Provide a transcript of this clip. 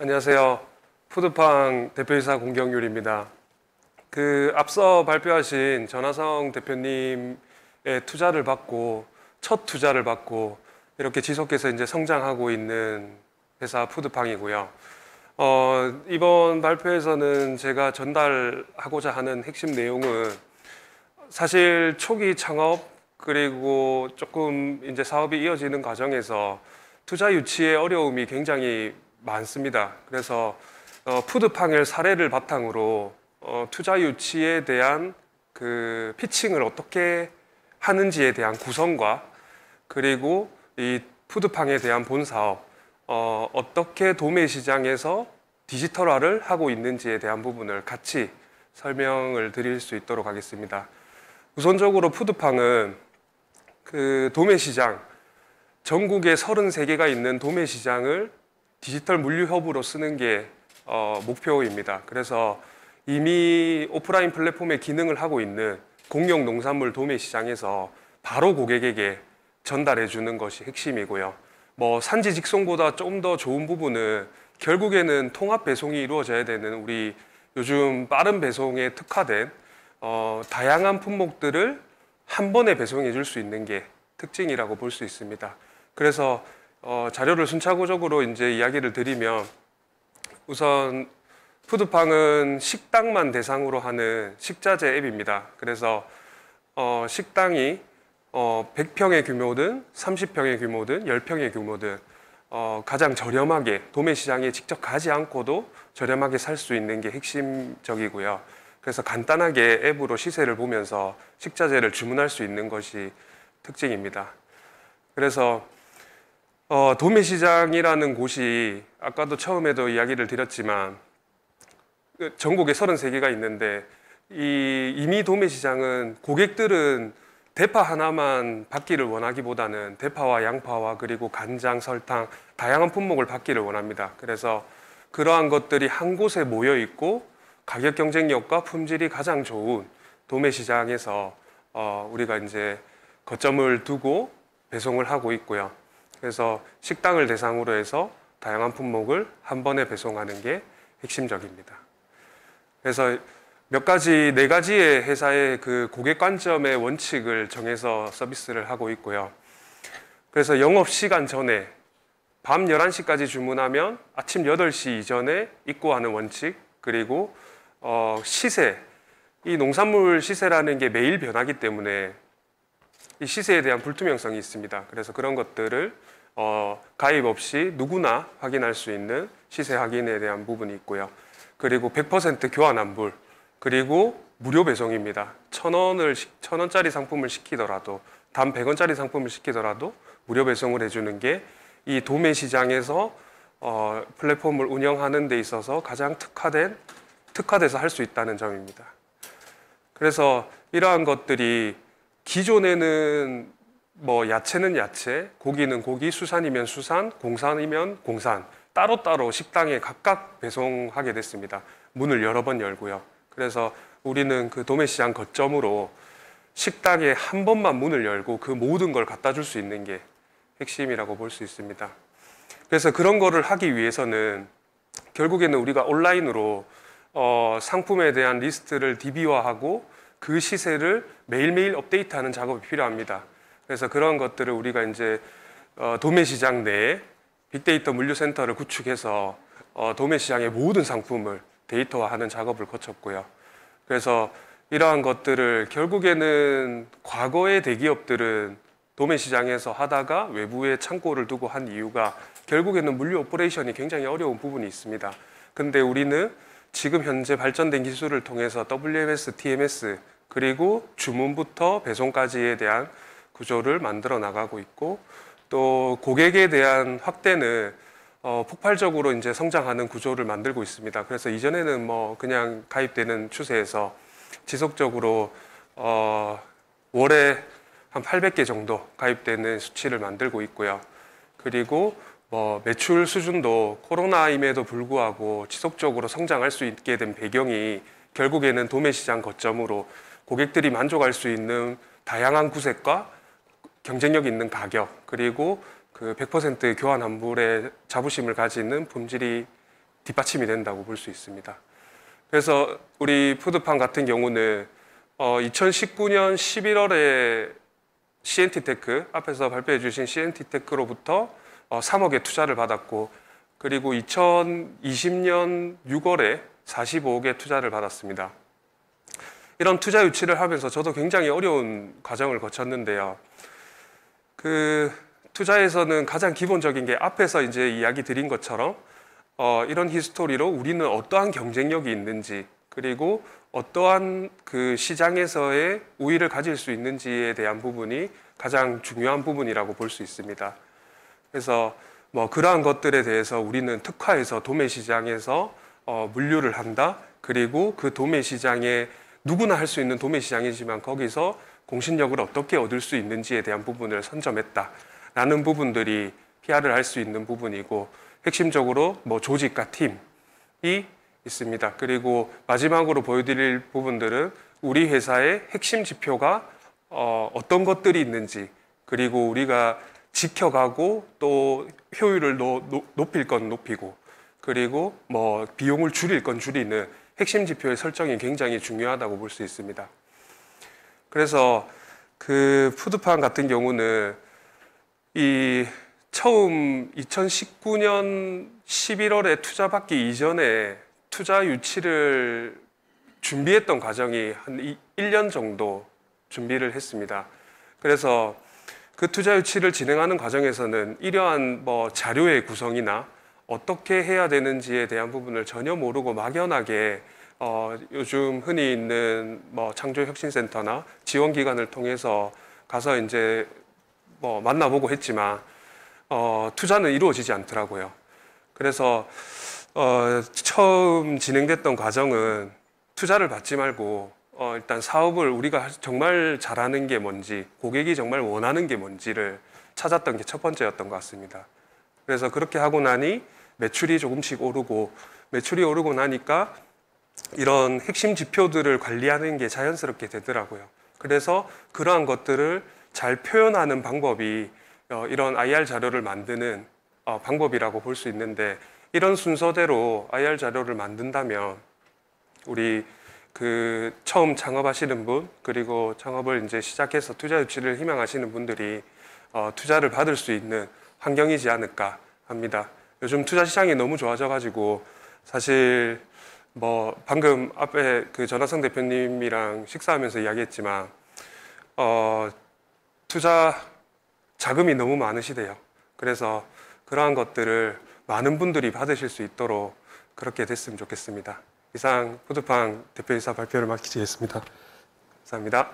안녕하세요. 푸드팡 대표이사 공경률입니다. 앞서 발표하신 전하성 대표님의 첫 투자를 받고 이렇게 지속해서 이제 성장하고 있는 회사 푸드팡이고요. 이번 발표에서는 제가 전달하고자 하는 핵심 내용은 사실 초기 창업 그리고 조금 이제 사업이 이어지는 과정에서 투자 유치의 어려움이 굉장히 많습니다. 그래서 푸드팡의 사례를 바탕으로 투자 유치에 대한 그 피칭을 어떻게 하는지에 대한 구성과 그리고 이 푸드팡에 대한 본 사업 어떻게 도매 시장에서 디지털화를 하고 있는지에 대한 부분을 같이 설명을 드릴 수 있도록 하겠습니다. 우선적으로 푸드팡은 그 도매 시장, 전국에 33개가 있는 도매 시장을 디지털 물류 허브로 쓰는 게 목표입니다. 그래서 이미 오프라인 플랫폼의 기능을 하고 있는 공영 농산물 도매 시장에서 바로 고객에게 전달해 주는 것이 핵심이고요. 산지 직송보다 조금 더 좋은 부분은 결국에는 통합 배송이 이루어져야 되는 우리 요즘 빠른 배송에 특화된 다양한 품목들을 한 번에 배송해 줄 수 있는 게 특징이라고 볼 수 있습니다. 그래서 자료를 순차적으로 이제 이야기를 드리면 우선 푸드팡은 식당만 대상으로 하는 식자재 앱입니다. 그래서 식당이 100평의 규모든 30평의 규모든 10평의 규모든 가장 저렴하게 도매 시장에 직접 가지 않고도 저렴하게 살 수 있는 게 핵심적이고요. 그래서 간단하게 앱으로 시세를 보면서 식자재를 주문할 수 있는 것이 특징입니다. 그래서 도매 시장이라는 곳이 아까도 처음에도 이야기를 드렸지만 전국에 33개가 있는데 이미 도매 시장은 고객들은 대파 하나만 받기를 원하기보다는 대파와 양파와 그리고 간장, 설탕 다양한 품목을 받기를 원합니다. 그래서 그러한 것들이 한 곳에 모여 있고 가격 경쟁력과 품질이 가장 좋은 도매 시장에서 우리가 이제 거점을 두고 배송을 하고 있고요. 그래서 식당을 대상으로 해서 다양한 품목을 한 번에 배송하는 게 핵심적입니다. 그래서 네 가지의 회사의 그 고객 관점의 원칙을 정해서 서비스를 하고 있고요. 그래서 영업시간 전에 밤 11시까지 주문하면 아침 8시 이전에 입고하는 원칙, 그리고 시세, 이 농산물 시세라는 게 매일 변하기 때문에 이 시세에 대한 불투명성이 있습니다. 그래서 그런 것들을 가입 없이 누구나 확인할 수 있는 시세 확인에 대한 부분이 있고요. 그리고 100% 교환 환불, 그리고 무료 배송입니다. 1,000원짜리 상품을 시키더라도, 단 100원짜리 상품을 시키더라도 무료 배송을 해주는 게 이 도매 시장에서 플랫폼을 운영하는 데 있어서 가장 특화돼서 할 수 있다는 점입니다. 그래서 이러한 것들이 기존에는 야채는 야채, 고기는 고기, 수산이면 수산, 공산이면 공산 따로따로 식당에 각각 배송하게 됐습니다. 문을 여러 번 열고요. 그래서 우리는 그 도매시장 거점으로 식당에 한 번만 문을 열고 그 모든 걸 갖다 줄 수 있는 게 핵심이라고 볼 수 있습니다. 그래서 그런 거를 하기 위해서는 결국에는 우리가 온라인으로 상품에 대한 리스트를 DB화하고 그 시세를 매일매일 업데이트하는 작업이 필요합니다. 그래서 그런 것들을 우리가 이제 도매시장 내에 빅데이터 물류센터를 구축해서 도매시장의 모든 상품을 데이터화하는 작업을 거쳤고요. 그래서 이러한 것들을 결국에는 과거의 대기업들은 도매시장에서 하다가 외부에 창고를 두고 한 이유가 결국에는 물류 오퍼레이션이 굉장히 어려운 부분이 있습니다. 근데 우리는 지금 현재 발전된 기술을 통해서 WMS, TMS 그리고 주문부터 배송까지에 대한 구조를 만들어 나가고 있고 또 고객에 대한 확대는 폭발적으로 이제 성장하는 구조를 만들고 있습니다. 그래서 이전에는 그냥 가입되는 추세에서 지속적으로 월에 한 800개 정도 가입되는 수치를 만들고 있고요. 그리고 매출 수준도 코로나임에도 불구하고 지속적으로 성장할 수 있게 된 배경이 결국에는 도매시장 거점으로 고객들이 만족할 수 있는 다양한 구색과 경쟁력 있는 가격, 그리고 그 100% 교환 환불의 자부심을 가지는 품질이 뒷받침이 된다고 볼 수 있습니다. 그래서 우리 푸드팡 같은 경우는 2019년 11월에 CNT테크, 앞에서 발표해 주신 CNT테크로부터 3억의 투자를 받았고, 그리고 2020년 6월에 45억의 투자를 받았습니다. 이런 투자 유치를 하면서 저도 굉장히 어려운 과정을 거쳤는데요. 그 투자에서는 가장 기본적인 게 앞에서 이제 이야기 드린 것처럼 이런 히스토리로 우리는 어떠한 경쟁력이 있는지, 그리고 어떠한 그 시장에서의 우위를 가질 수 있는지에 대한 부분이 가장 중요한 부분이라고 볼 수 있습니다. 그래서 그러한 것들에 대해서 우리는 특화해서 도매 시장에서 물류를 한다. 그리고 그 도매 시장에 누구나 할 수 있는 도매 시장이지만 거기서 공신력을 어떻게 얻을 수 있는지에 대한 부분을 선점했다라는 부분들이 PR을 할 수 있는 부분이고, 핵심적으로 조직과 팀이 있습니다. 그리고 마지막으로 보여드릴 부분들은 우리 회사의 핵심 지표가 어떤 것들이 있는지, 그리고 우리가 지켜가고 또 효율을 높일 건 높이고, 그리고 비용을 줄일 건 줄이는 핵심 지표의 설정이 굉장히 중요하다고 볼 수 있습니다. 그래서 그 푸드팡 같은 경우는 이 처음 2019년 11월에 투자 받기 이전에 투자 유치를 준비했던 과정이 한 1년 정도 준비를 했습니다. 그래서 그 투자 유치를 진행하는 과정에서는 이러한 자료의 구성이나 어떻게 해야 되는지에 대한 부분을 전혀 모르고 막연하게 요즘 흔히 있는 창조혁신센터나 지원기관을 통해서 가서 이제 만나보고 했지만 투자는 이루어지지 않더라고요. 그래서 처음 진행됐던 과정은 투자를 받지 말고 일단 사업을 우리가 정말 잘하는 게 뭔지, 고객이 정말 원하는 게 뭔지를 찾았던 게 첫 번째였던 것 같습니다. 그래서 그렇게 하고 나니 매출이 조금씩 오르고, 매출이 오르고 나니까 이런 핵심 지표들을 관리하는 게 자연스럽게 되더라고요. 그래서 그러한 것들을 잘 표현하는 방법이 이런 IR 자료를 만드는 방법이라고 볼 수 있는데, 이런 순서대로 IR 자료를 만든다면 우리 그 처음 창업하시는 분, 그리고 창업을 이제 시작해서 투자 유치를 희망하시는 분들이 투자를 받을 수 있는 환경이지 않을까 합니다. 요즘 투자 시장이 너무 좋아져가지고 사실 방금 앞에 그 전하성 대표님이랑 식사하면서 이야기했지만 투자 자금이 너무 많으시대요. 그래서 그러한 것들을 많은 분들이 받으실 수 있도록 그렇게 됐으면 좋겠습니다. 이상 푸드팡 대표이사 발표를 마치겠습니다. 감사합니다.